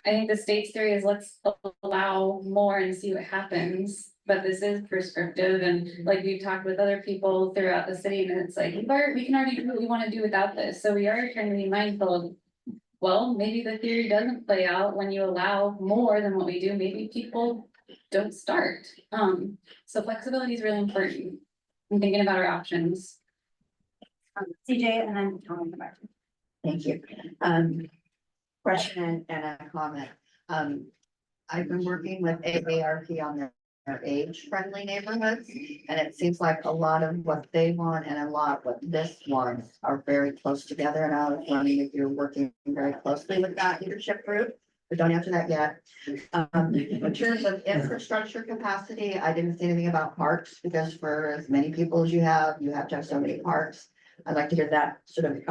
think the state's theory is let's allow more and see what happens, but this is prescriptive, and like we've talked with other people throughout the city, and it's like, we can already do what we want to do without this, so we are trying to be mindful of, well, maybe the theory doesn't play out when you allow more than what we do, maybe people don't start. So flexibility is really important. I'm thinking about our options. CJ and then Tom. Thank you. Question and a comment. I've been working with AARP on their age-friendly neighborhoods, and it seems like a lot of what they want and a lot what this wants are very close together, and I was wondering if you're working very closely with that leadership group, but don't answer that yet. In terms of infrastructure capacity, I didn't see anything about parks, because for as many people as you have to have so many parks. I'd like to hear that sort of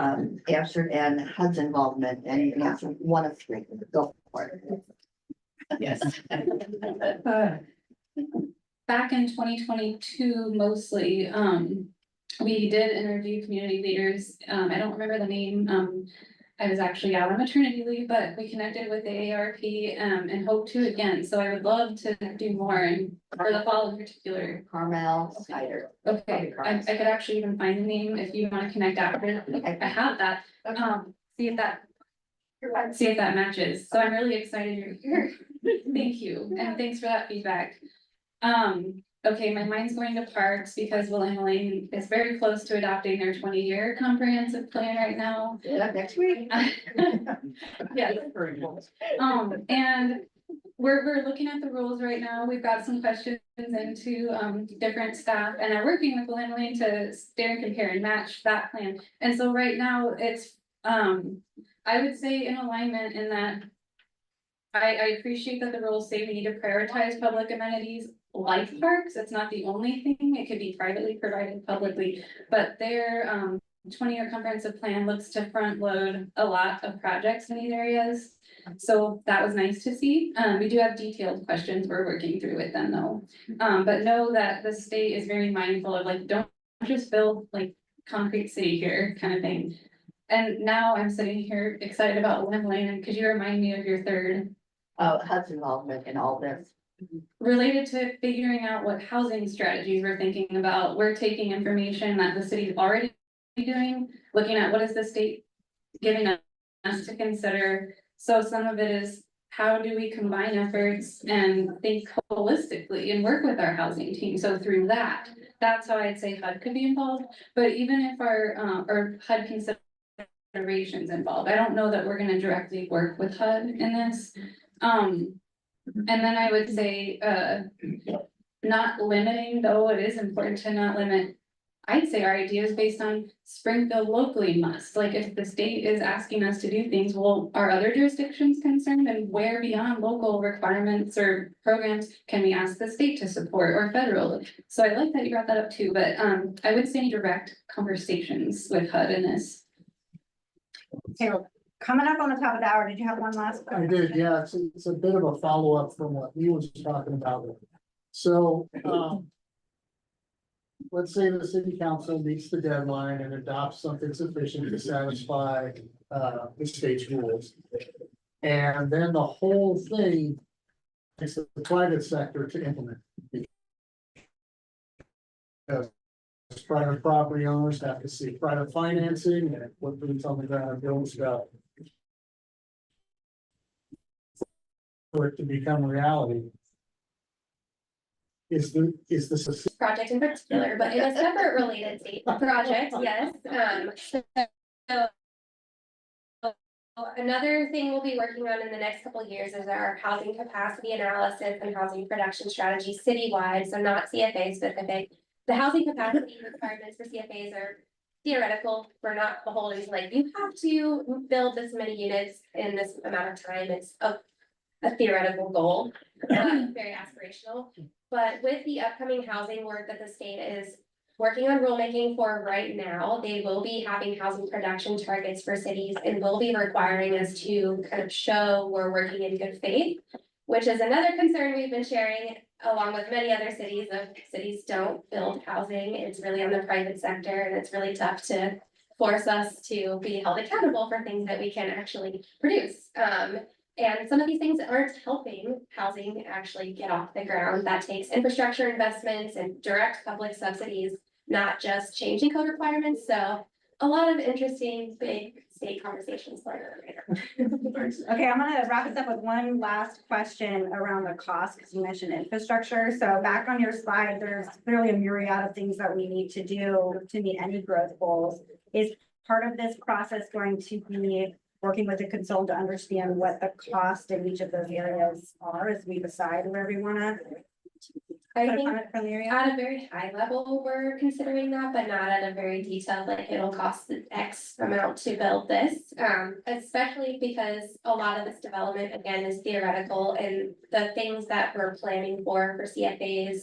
answered, and HUD's involvement, and you can answer one of 3. Go for it. Yes. Back in 2022, mostly, we did interview community leaders. I don't remember the name. I was actually out on maternity leave, but we connected with the AARP and hope to again. So I would love to do more, and for the fall in particular. Carmel Snyder. Okay, I could actually even find the name if you want to connect after. Okay. I have that. See if that matches. So I'm really excited you're here. Thank you, and thanks for that feedback. Okay, my mind's going to parks because William Lane is very close to adopting their 20-year comprehensive plan right now. Yeah, next week. Yeah. And we're looking at the rules right now. We've got some questions into different staff, and I'm working with William Lane to stare and compare and match that plan. And so right now it's I would say in alignment in that I appreciate that the rules say we need to prioritize public amenities like parks. It's not the only thing. It could be privately provided publicly, but their 20-year comprehensive plan looks to front load a lot of projects in these areas. So that was nice to see. We do have detailed questions we're working through with them though. But know that the state is very mindful of like, don't just build like concrete city here kind of thing. And now I'm sitting here excited about William Lane, and could you remind me of your third? HUD's involvement in all this. related to figuring out what housing strategies we're thinking about, we're taking information that the city's already doing, looking at what is the state giving us to consider. So some of it is, how do we combine efforts and think holistically and work with our housing team? So through that, that's how I'd say HUD could be involved. But even if our, or HUD considerations involved, I don't know that we're gonna directly work with HUD in this. And then I would say, not limiting, though it is important to not limit. I'd say our idea is based on Springfield locally must, like if the state is asking us to do things, well, are other jurisdictions concerned? And where beyond local requirements or programs can we ask the state to support or federal? So I like that you brought that up too, but I would say direct conversations with HUD in this. Okay, well, coming up on the top of the hour, did you have one last? I did, yeah, it's a bit of a follow-up from what he was talking about. So, let's say the city council meets the deadline and adopts something sufficient to satisfy, the state's rules. And then the whole thing is the private sector to implement. Because private property owners have to see private financing and what boots on the ground build stuff. For it to become a reality. Is this project in particular, but in a separate related state project, yes. So another thing we'll be working on in the next couple of years is our housing capacity analysis and housing production strategy citywide, so not CFA specific. The housing capacity requirements for CFAs are theoretical. We're not beholden to like, you have to build this many units in this amount of time. It's a theoretical goal, very aspirational. But with the upcoming housing work that the state is working on rulemaking for right now, they will be having housing production targets for cities and will be requiring us to kind of show we're working in good faith, which is another concern we've been sharing along with many other cities of cities don't build housing. It's really on the private sector and it's really tough to force us to be held accountable for things that we can actually produce. And some of these things aren't helping housing actually get off the ground. That takes infrastructure investments and direct public subsidies, not just changing code requirements. So a lot of interesting big state conversations going on right now. Okay, I'm gonna wrap this up with one last question around the cost, because you mentioned infrastructure. So back on your slide, there's clearly a myriad of things that we need to do to meet any growth goals. Is part of this process going to be working with a consultant to understand what the cost in each of those areas are as we decide where we wanna? I think at a very high level, we're considering that, but not at a very detailed, like it'll cost X amount to build this. Especially because a lot of this development, again, is theoretical and the things that we're planning for CFAs.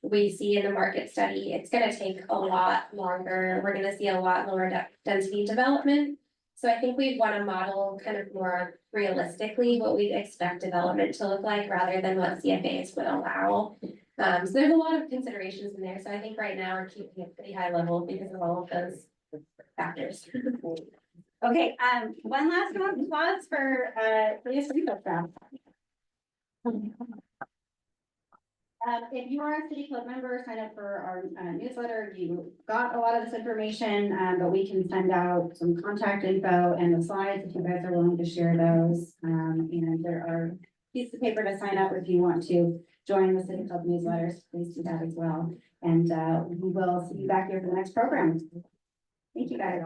We see in the market study, it's gonna take a lot longer. We're gonna see a lot lower density development. So I think we'd wanna model kind of more realistically what we'd expect development to look like rather than what CFAs would allow. So there's a lot of considerations in there. So I think right now we're keeping it pretty high level because of all of those factors. Okay, one last one, applause for the Springfield staff. If you are a city club member, sign up for our newsletter. You got a lot of this information, but we can send out some contact info and the slides if you guys are willing to share those. And there are pieces of paper to sign up if you want to join the city club newsletters. Please do that as well. And we will see you back here for the next program. Thank you, guys.